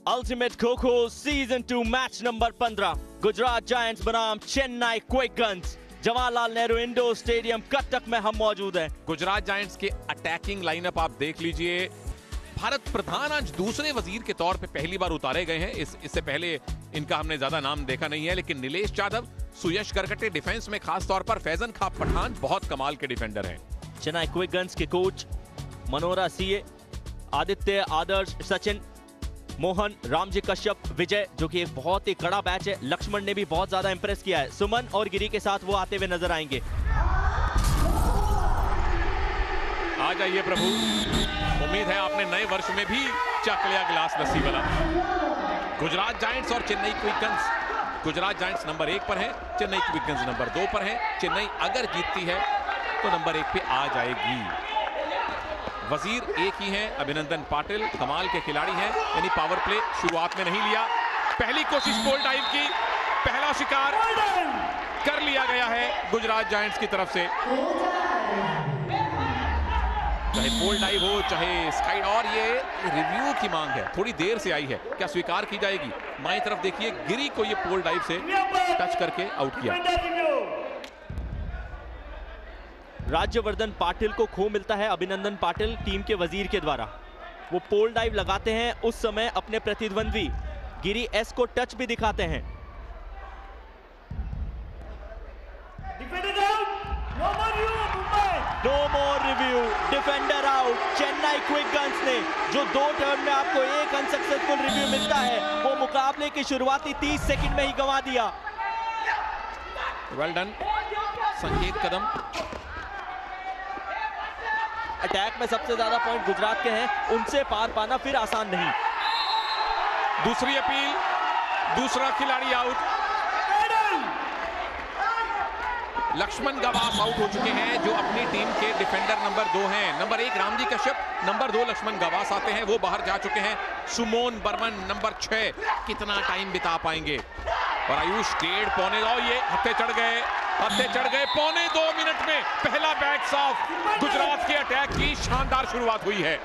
Ultimate kho kho season 2 match number 15 Gujarat giants बनाम Chennai quick guns. Jawaharlal Nehru indoor stadium Cuttack में हम मौजूद हैं। गुजरात जायंट्स के अटैकिंग लाइनअप आप देख लीजिए। भारत प्रधान आज दूसरे वजीर के तौर पे पहली बार उतारे गए हैं। इससे पहले इनका हमने ज्यादा नाम देखा नहीं है, लेकिन नीलेश यादव, सुयश करकटे डिफेंस में खास तौर पर फैजन खां पठान बहुत कमाल के डिफेंडर हैं। चेन्नई क्विक गन्स के कोच मनोरा सीए, आदित्य, आदर्श, सचिन, मोहन, रामजी कश्यप, विजय, जो कि एक बहुत ही कड़ा बैच है। लक्ष्मण ने भी बहुत ज्यादा इंप्रेस किया है। सुमन और गिरी के साथ वो आते हुए नजर आएंगे। आ जाइए प्रभु, उम्मीद है आपने नए वर्ष में भी चख लिया गिलास लस्सी वाला। गुजरात जायंट्स और Chennai quick guns. Gujarat giants number 1 पर है, चेन्नई क्विक गन्स नंबर 2 पर है। चेन्नई अगर जीतती है तो नंबर 1 पे आ जाएगी। वजीर एक ही हैं, अभिनंदन पाटिल कमाल के खिलाड़ी हैं। यानी पावर प्ले शुरुआत में नहीं लिया, पहली कोशिश पोल डाइव की, पहला शिकार कर लिया गया है गुजरात जायंट्स की तरफ से। चाहे पोल डाइव हो चाहे स्काई, और ये रिव्यू की मांग है, थोड़ी देर से आई है, क्या स्वीकार की जाएगी? बाईं तरफ देखिए, गिरी को ये पोल डाइव से टच करके आउट किया। राज्यवर्धन पाटिल को खो मिलता है। अभिनंदन पाटिल टीम के वजीर के द्वारा वो पोल डाइव लगाते हैं। उस समय अपने प्रतिद्वंद्वी गिरी एस को टच भी दिखाते हैं। No more review, defender out. Chennai quick guns ने जो 2 टर्न में आपको एक अनसक्सेसफुल रिव्यू मिलता है, वो मुकाबले की शुरुआती 30 सेकंड में ही गंवा दिया। वेल डन संकेत कदम। अटैक में सबसे ज्यादा पॉइंट गुजरात के हैं, उनसे पार पाना फिर आसान नहीं। दूसरी अपील, दूसरा खिलाड़ी आउट। लक्ष्मण गवास आउट हो चुके हैं, जो अपनी टीम के डिफेंडर नंबर 2 हैं। नंबर 1 रामजी कश्यप, नंबर 2 लक्ष्मण गवास आते हैं, वो बाहर जा चुके हैं। सुमोन बर्मन नंबर 6 कितना टाइम बिता पाएंगे? और आयुष 1.5 पौने, और ये हत्थे चढ़ गए, पौने 2 मिनट में पहला बैट साफ। गुजरात के अटैक की शानदार शुरुआत हुई है।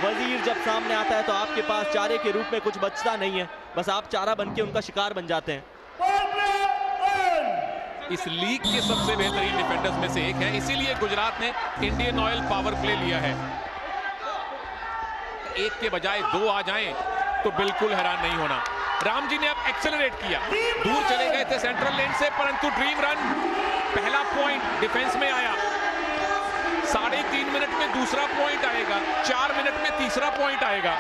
वजीर जब सामने आता है तो आपके पास चारे के रूप में कुछ बचता नहीं है, बस आप चारा बन के उनका शिकार बन जाते हैं। इस लीग के सबसे बेहतरीन डिफेंडर्स में से एक है, इसीलिए गुजरात ने इंडियन ऑयल पावर प्ले लिया है। 1 के बजाय 2 आ जाएं तो बिल्कुल हैरान नहीं होना। रामजी ने अब एक्सेलरेट किया, दूर चले गए थे सेंट्रल लेन से, परंतु ड्रीम रन, पहला पॉइंट डिफेंस में आया। 3.5 मिनट में दूसरा पॉइंट आएगा, 4 मिनट में तीसरा पॉइंट आएगा।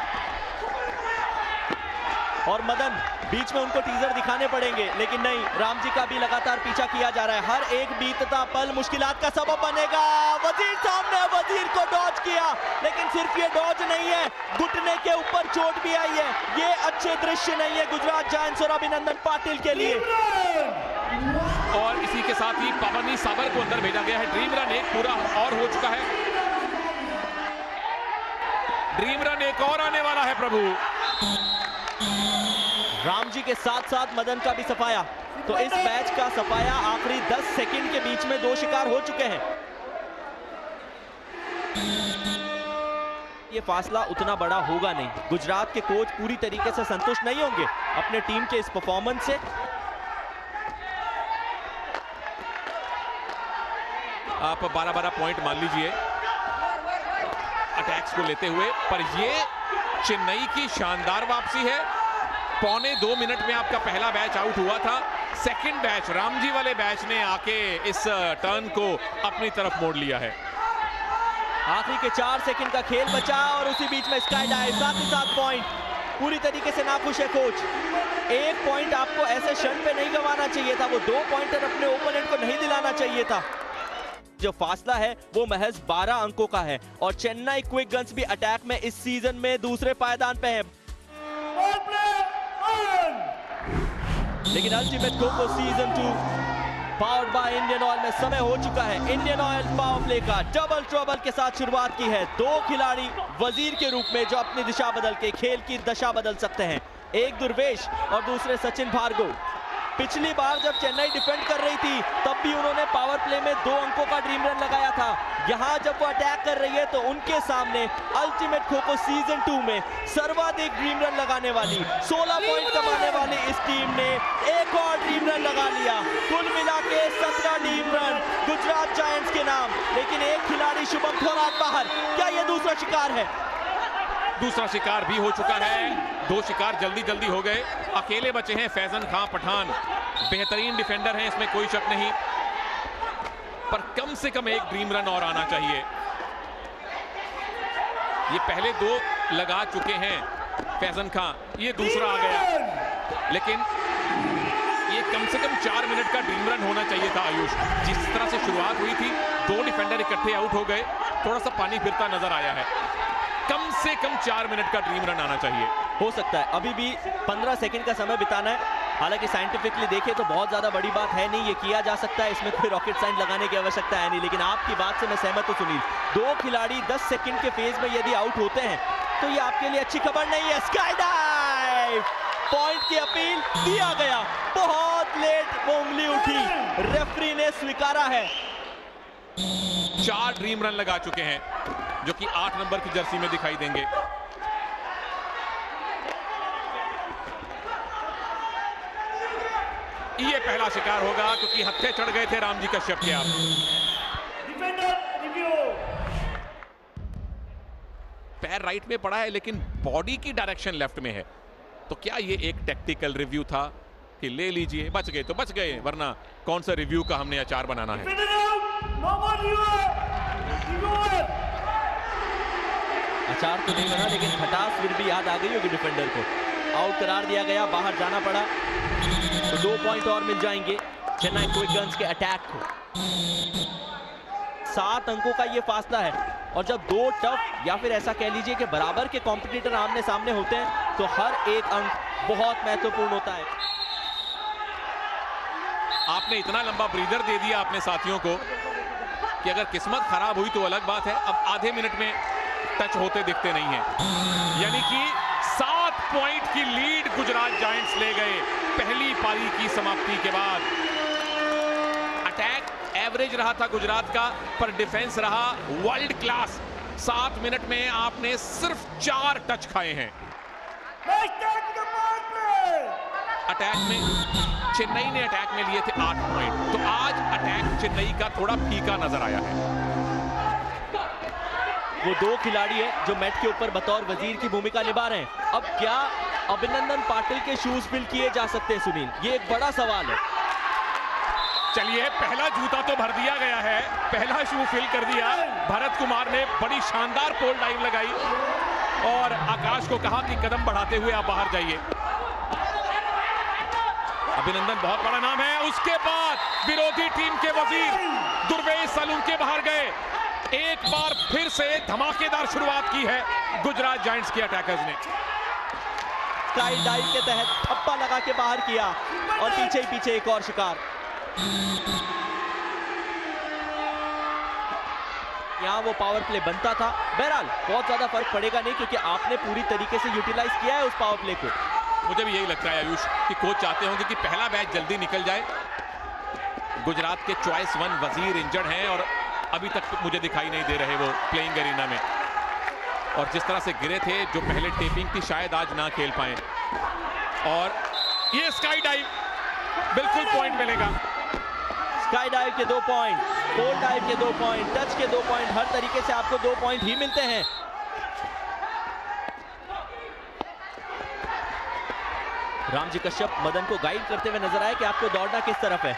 और मदन बीच में उनको टीजर दिखाने पड़ेंगे, लेकिन नहीं, रामजी का भी लगातार पीछा किया जा रहा है। हर एक बीतता पल मुश्किलात का सबब बनेगा। वजीर सामने, वजीर को डॉज किया, लेकिन सिर्फ ये डॉज नहीं है, घुटने के ऊपर चोट भी आई है। ये अच्छे दृश्य नहीं है गुजरात जायंट्स और अभिनंदन पाटिल के लिए। और इसी के साथ ही पवनी साबर को अंदर भेजा गया है। ड्रीम रन एक पूरा और हो चुका है, ड्रीम रन एक और आने वाला है प्रभु। रामजी के साथ साथ मदन का भी सफाया, तो इस मैच का सफाया आखिरी 10 सेकंड के बीच में 2 शिकार हो चुके हैं। ये फासला उतना बड़ा होगा नहीं। गुजरात के कोच पूरी तरीके से संतुष्ट नहीं होंगे अपने टीम के इस परफॉर्मेंस से। आप 12-12 पॉइंट मान लीजिए अटैक्स को लेते हुए, पर ये चेन्नई की शानदार वापसी है। पौने 2 मिनट में आपका पहला बैच आउट हुआ था। सेकंड बैच रामजी वाले बैच ने आके इस टर्न को अपनी तरफ मोड़ लिया है। आखिरी के 4 सेकंड का खेल बचा और उसी बीच में स्काई डाइव, साथ ही साथ पॉइंट। पूरी तरीके से नाखुश है कोच। 1 पॉइंट आपको ऐसे क्षण पे नहीं गंवाना चाहिए था, वो 2 पॉइंटर अपने ओपोनेंट को नहीं दिलाना चाहिए था। जो फासला है वो महज 12 अंकों का है और चेन्नई क्विक गन्स भी अटैक में इस सीजन में दूसरे पायदान पे है। लेकिन ultimate kho kho season 2 powered by Indian Oil में समय हो चुका है इंडियन ऑयल पावर प्ले का। डबल ट्रबल के साथ शुरुआत की है। 2 खिलाड़ी वजीर के रूप में जो अपनी दिशा बदल के खेल की दशा बदल सकते हैं। एक दुर्वेश और दूसरे सचिन भार्गव। पिछली बार जब चेन्नई डिफेंड कर रही थी तब भी उन्होंने पावर प्ले में 2 अंकों का ड्रीम रन लगाया था। यहाँ जब वो अटैक कर रही है तो उनके सामने अल्टीमेट खो-खो सीजन 2 में सर्वाधिक ड्रीम रन लगाने वाली, 16 पॉइंट कमाने वाली इस टीम ने एक और ड्रीम रन लगा लिया। कुल मिला के 17 ड्रीम रन गुजरात जायंट्स के नाम। लेकिन एक खिलाड़ी शुभम थोराट बाहर, क्या ये दूसरा शिकार है? दूसरा शिकार भी हो चुका है। 2 शिकार जल्दी जल्दी हो गए। अकेले बचे हैं फैजन खां पठान। बेहतरीन डिफेंडर हैं, इसमें कोई शक नहीं, पर कम से कम एक ड्रीम रन और आना चाहिए। ये पहले 2 लगा चुके हैं फैजन खां, ये दूसरा आ गया, लेकिन ये कम से कम 4 मिनट का ड्रीम रन होना चाहिए था आयुष। जिस तरह से शुरुआत हुई थी, 2 डिफेंडर इकट्ठे आउट हो गए, थोड़ा सा पानी फिरता नजर आया है। कम से कम 4 मिनट का ड्रीम रन आना चाहिए। हो सकता है अभी भी 15 सेकंड का समय बिताना है। हालांकि साइंटिफिकली देखें तो बहुत ज्यादा बड़ी बात है नहीं, ये किया जा सकता है, इसमें कोई रॉकेट साइंस लगाने की आवश्यकता है नहीं। लेकिन आपकी बात से मैं सहमत हूं सुनील, 2 खिलाड़ी 10 सेकंड के फेज में यदि आउट होते हैं तो ये आपके लिए अच्छी खबर नहीं है। स्काई डाइव, पॉइंट की अपील दिया गया, बहुत लेट वो उंगली उठी, रेफरी ने स्वीकारा है। 4 ड्रीम रन लगा चुके हैं, जो कि 8 नंबर की जर्सी में दिखाई देंगे। ये पहला शिकार होगा, क्योंकि हत्थे चढ़ गए थे रामजी कश्यप के। आप पैर राइट में पड़ा है, लेकिन बॉडी की डायरेक्शन लेफ्ट में है। तो क्या ये एक टैक्टिकल रिव्यू था कि ले लीजिए, बच गए तो बच गए, वरना कौन सा रिव्यू का हमने अचार बनाना है। अचार तो नहीं बना, लेकिन खटास फिर भी याद आ गई होगी डिफेंडर को। आउट करार दिया गया, बाहर जाना पड़ा, तो 2 पॉइंट और मिल जाएंगे चेन्नई क्विक गन्स के अटैक को। 7 अंकों का ये फासला है, और जब 2 टफ या फिर ऐसा कह लीजिए कि बराबर के कॉम्पिटिटर आमने सामने होते हैं तो हर एक अंक बहुत महत्वपूर्ण होता है। आपने इतना लंबा ब्रीदर दे दिया अपने साथियों को कि अगर किस्मत खराब हुई तो अलग बात है। अब आधे मिनट में टच होते दिखते नहीं है, यानी कि 7 पॉइंट की लीड गुजरात जायंट्स ले गए पहली पारी की समाप्ति के बाद। अटैक एवरेज रहा था गुजरात का, पर डिफेंस रहा वर्ल्ड क्लास। 7 मिनट में आपने सिर्फ 4 टच खाए हैं। अटैक में चेन्नई ने अटैक में लिए थे 8 पॉइंट, तो आज अटैक चेन्नई का थोड़ा फीका नजर आया है। वो 2 खिलाड़ी है जो मैट के ऊपर बतौर वजीर की भूमिका निभा रहे हैं। अब क्या अभिनंदन पाटिल के शूज फिल किए जा सकते हैं सुनील, ये एक बड़ा सवाल है। चलिए, पहला जूता तो भर दिया गया है, पहला शू फिल कर दिया। भरत कुमार ने बड़ी शानदार पोल डाइव लगाई और आकाश को कहा कि कदम बढ़ाते हुए आप बाहर जाइए। अभिनंदन बहुत बड़ा नाम है। उसके बाद विरोधी टीम के वजीर दुर्वेश सालुंके बाहर गए। एक बार फिर से धमाकेदार शुरुआत की है गुजरात जायंट्स के अटैकर्स ने। स्काई डाइव के तहत थप्पा लगा के बाहर किया, और पीछे ही पीछे एक और शिकार। यहाँ वो पावर प्ले बनता था। बहरहाल बहुत ज्यादा फर्क पड़ेगा नहीं, क्योंकि आपने पूरी तरीके से यूटिलाइज किया है उस पावर प्ले को। मुझे भी यही लगता है आयुष कि कोच चाहते होंगे कि पहला मैच जल्दी निकल जाए। गुजरात के चॉइस 1 वजीर इंजर्ड हैं और अभी तक मुझे दिखाई नहीं दे रहे वो प्लेइंग एरिना में, और जिस तरह से गिरे थे जो पहले टेपिंग थी शायद आज ना खेल पाए। और ये स्काई डाइव, बिल्कुल पॉइंट मिलेगा। स्काई डाइव के 2 पॉइंट, पोल डाइव के 2 पॉइंट, टच के 2 पॉइंट, हर तरीके से आपको 2 पॉइंट ही मिलते हैं। रामजी कश्यप मदन को गाइड करते हुए नजर आए कि आपको दौड़ना किस तरफ है,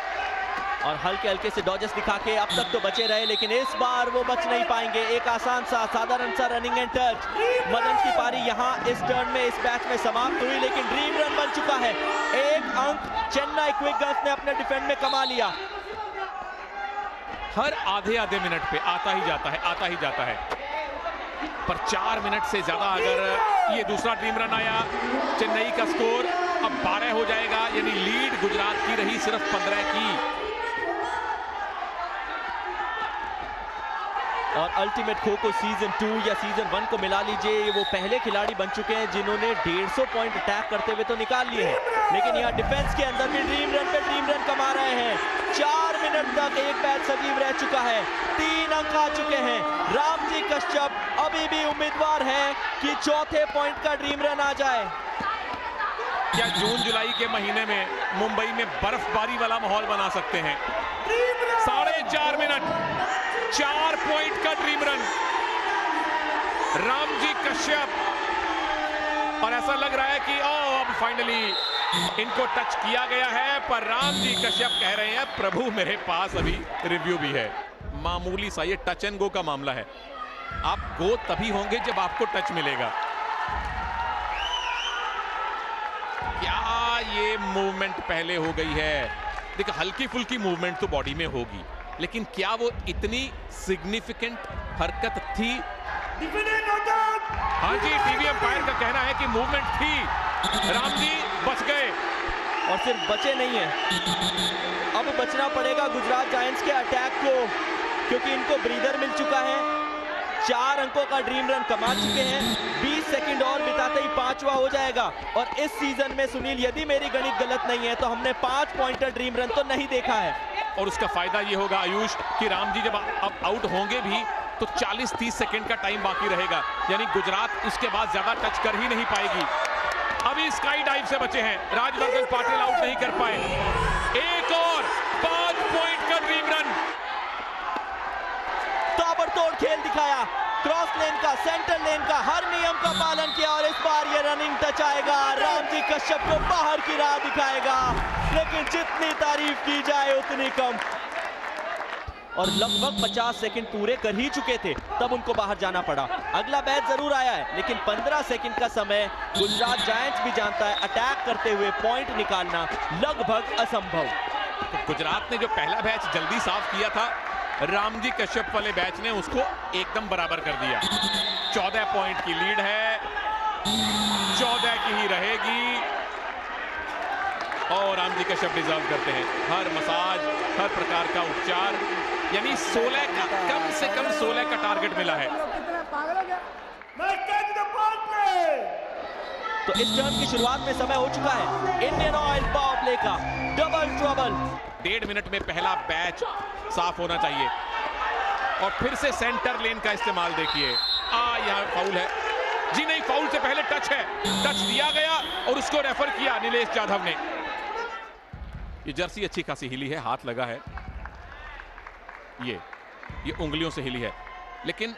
और हल्के हल्के से डॉजेस दिखा के अब तक तो बचे रहे, लेकिन इस बार वो बच नहीं पाएंगे। एक आसान सा साधारण सा रनिंग एंड टच। मदन की पारी यहाँ इस टर्न में, इस मैच में समाप्त हुई, लेकिन ड्रीम रन बन चुका है। 1 अंक चेन्नई क्विक गन्स ने अपने डिफेंड में कमा लिया। हर आधे मिनट पे आता ही जाता है, आता ही जाता है, पर 4 मिनट से ज्यादा अगर ये दूसरा ड्रीम रन आया, चेन्नई का स्कोर अब 12 हो जाएगा, यानी लीड गुजरात की रही सिर्फ 15 की। और अल्टीमेट खो-खो सीजन 2 या सीजन 1 को मिला लीजिए, ये वो पहले खिलाड़ी बन चुके हैं जिन्होंने 150 पॉइंट अटैक करते हुए तो निकाल लिए हैं, लेकिन यहाँ डिफेंस के अंदर भी ड्रीम रन पे ड्रीम रन कमा रहे हैं। 4 मिनट तक एक बैच सजीव रह चुका है, 3 अंक आ चुके हैं। रामजी कश्यप अभी भी उम्मीदवार है कि चौथे पॉइंट का ड्रीम रन आ जाए। क्या जून जुलाई के महीने में मुंबई में बर्फबारी वाला माहौल बना सकते हैं? 4.5 मिनट, 4 पॉइंट का ड्रीम रन रामजी कश्यप, और ऐसा लग रहा है कि अब फाइनली इनको टच किया गया है, पर रामजी कश्यप कह रहे हैं प्रभु मेरे पास अभी रिव्यू भी है। मामूली सा ये टच एंड गो का मामला है, आप गो तभी होंगे जब आपको टच मिलेगा। क्या ये मूवमेंट पहले हो गई है? देखो हल्की फुल्की मूवमेंट तो बॉडी में होगी, लेकिन क्या वो इतनी सिग्निफिकेंट हरकत थी? हाँ जी, टीवी अंपायर का कहना है कि मूवमेंट थी, रामजी बच गए। और सिर्फ बचे नहीं है, अब बचना पड़ेगा गुजरात जायंट्स के अटैक को, क्योंकि इनको ब्रीदर मिल चुका है। 4 अंकों का ड्रीम रन कमा चुके हैं, 20 सेकंड और बिताते ही 5वां हो जाएगा। और इस सीजन में सुनील, यदि मेरी गणित गलत नहीं है तो हमने 5 पॉइंटर ड्रीम रन तो नहीं देखा है। और उसका फायदा ये होगा आयुष कि रामजी जब अब आउट होंगे भी तो 40-30 सेकंड का टाइम बाकी रहेगा, यानी गुजरात उसके बाद ज्यादा टच कर ही नहीं पाएगी। अभी स्काई डाइव से बचे हैं, राजवर्धन पाटिल आउट नहीं कर पाए। एक और 5 पॉइंट का ड्रीम रन, ताबड़तोड़ खेल दिखाया, क्रॉस लेन का, सेंटर लेन का, हर नियम का पालन किया, और इस बार ये रनिंग टच आएगा, रामजी कश्यप को बाहर की राह दिखाएगा। लेकिन जितनी तारीफ की जाए उतनी कम, और लगभग 50 सेकंड पूरे कर ही चुके थे तब उनको बाहर जाना पड़ा। अगला बैच जरूर आया है, लेकिन 15 सेकंड का समय गुजरात जायंट्स भी जानता है, अटैक करते हुए पॉइंट निकालना लगभग असंभव। तो गुजरात ने जो पहला बैच जल्दी साफ किया था, रामजी कश्यप वाले बैच ने उसको एकदम बराबर कर दिया। 14 पॉइंट की लीड है, 14 की ही रहेगी, और रामजी कश्यप डिजर्व करते हैं हर मसाज, हर प्रकार का उपचार, यानी 16 का, कम से कम 16 का टारगेट मिला है। तो इस टर्न की शुरुआत में समय हो चुका है इंडियन ऑयल पावर प्ले का, डबल ट्रबल। 1.5 मिनट में पहला बैच साफ होना चाहिए, और फिर से सेंटर लेन का इस्तेमाल देखिए। यहाँ फाउल है जी, नहीं फाउल से पहले टच है, टच दिया गया और उसको रेफर किया नीलेश जाधव ने। ये जर्सी अच्छी खासी हिली है, हाथ लगा है, ये उंगलियों से हिली है, लेकिन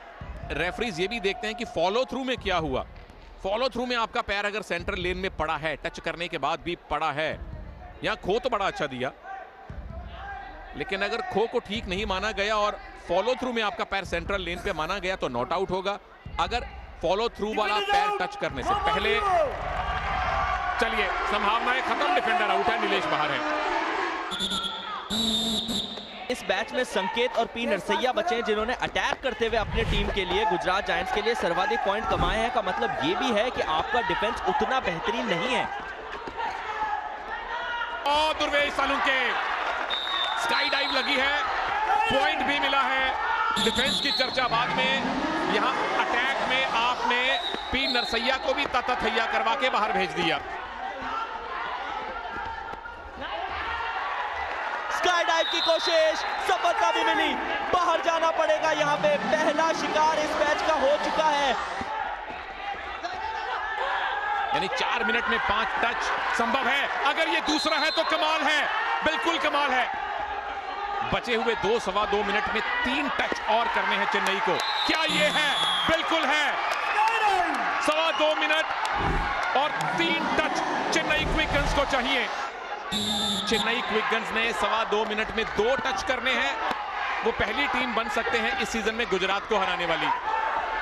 रेफरीज ये भी देखते हैं कि फॉलो थ्रू में क्या हुआ। फॉलो थ्रू में आपका पैर अगर सेंटर लेन में पड़ा है, टच करने के बाद भी पड़ा है, यहां खो तो बड़ा अच्छा दिया, लेकिन अगर खो को ठीक नहीं माना गया और फॉलो थ्रू में आपका पैर सेंट्रल लेन पे माना गया तो नॉट आउट होगा। अगर फॉलो थ्रू वाला पैर टच करने से पहले, चलिए संभावनाएं खत्म, डिफेंडर आउट है, नीलेश बाहर है। इस बैच में संकेत और पी नरसैया बचे हैं जिन्होंने अटैक करते हुए अपने टीम के लिए, गुजरात जायंट्स के लिए सर्वाधिक पॉइंट कमाए हैं। का मतलब ये भी है कि आपका डिफेंस उतना बेहतरीन नहीं है। और दुर्वेश सालुंके स्काई डाइव लगी है, पॉइंट भी मिला है। डिफेंस की चर्चा बाद में, यहां अटैक में आपने पी नरसैया को भी ततथैया करवा के बाहर भेज दिया। स्काई डाइव की कोशिश, सफलता भी मिली, बाहर जाना पड़ेगा। यहाँ पे पहला शिकार इस मैच का हो चुका है, यानी 4 मिनट में 5 टच संभव है। अगर ये दूसरा है तो कमाल है, बिल्कुल कमाल है। बचे हुए 2-2.25 मिनट में 3 टच और करने हैं चेन्नई को। क्या ये है? बिल्कुल है। 2.25 मिनट और 3 टच चेन्नई क्विकगन्स को चाहिए। चेन्नई क्विकगन्स ने 2.25 मिनट में 2 टच करने हैं। वो पहली टीम बन सकते हैं इस सीजन में गुजरात को हराने वाली।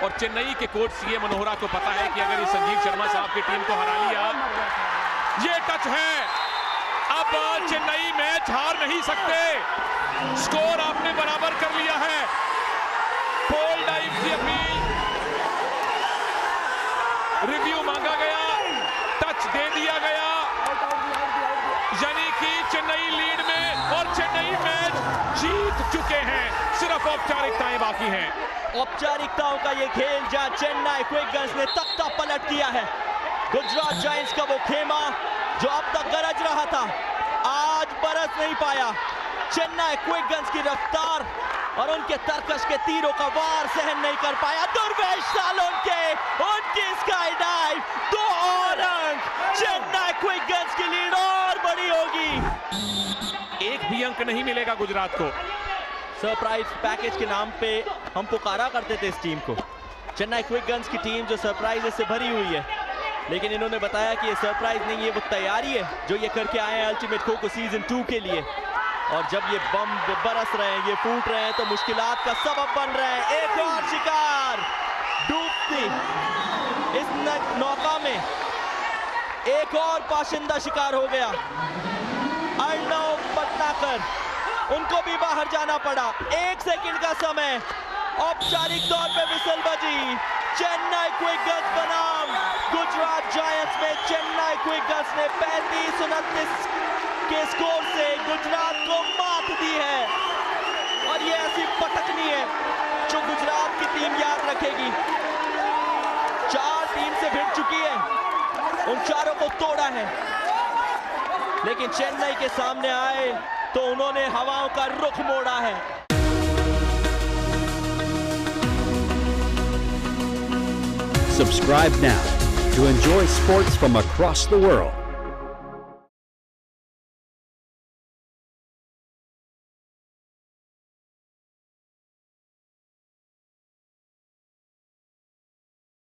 और चेन्नई के कोच सीए मनोहरा को पता है कि अगर ये संजीव शर्मा साहब की टीम को हरा लिया, ये टच है, अब चेन्नई मैच हार नहीं सकते। स्कोर आपने बराबर कर लिया है। पोल डाइव की अपील, रिव्यू मांगा गया, टच दे दिया गया, यानी कि चेन्नई लीड में और चेन्नई मैच जीत चुके हैं। सिर्फ औपचारिकताएं बाकी हैं। औपचारिकताओं का ये खेल जहां चेन्नई क्विक ने तख्ता पलट किया है। गुजरात जायंट्स का वो खेमा जो अब तक गरज रहा था, आज बरस नहीं पाया। चेन्नई क्विक की रफ्तार और उनके तरकश के तीरों का वार सहन नहीं कर पाया। दुर्वेश सालोंके, उनकी स्काई डाइव, 2 और अंक। चेन्नई क्विक की लीड और बड़ी होगी। एक भी अंक नहीं मिलेगा गुजरात को। सरप्राइज पैकेज के नाम पे हम पुकारा करते थे इस टीम को। चेन्नई क्विक की टीम जो सरप्राइज से भरी हुई है, लेकिन इन्होंने बताया कि ये सरप्राइज नहीं है, वो तैयारी है जो ये करके आए हैं अल्टीमेट खो सीजन 2 के लिए। और जब ये बम बरस रहे हैं, ये फूट रहे हैं, तो मुश्किलात का सबब बन रहे हैं। एक और शिकार डूबती इस नौका में, एक और पाशिंदा शिकार हो गया। अर्णव पटनाकर, उनको भी बाहर जाना पड़ा। 1 सेकंड का समय, औपचारिक तौर पे विसल बजी। चेन्नई क्विक बनाम गुजरात जायंट्स में चेन्नई क्विक ने 35-29 के स्कोर से गुजरात को मात दी है। और ये ऐसी पटकनी है जो गुजरात की टीम याद रखेगी। 4 टीम से भिड़ चुकी है, उन चारों को तोड़ा है, लेकिन चेन्नई के सामने आए तो उन्होंने हवाओं का रुख मोड़ा है। Subscribe now to enjoy sports from across the world.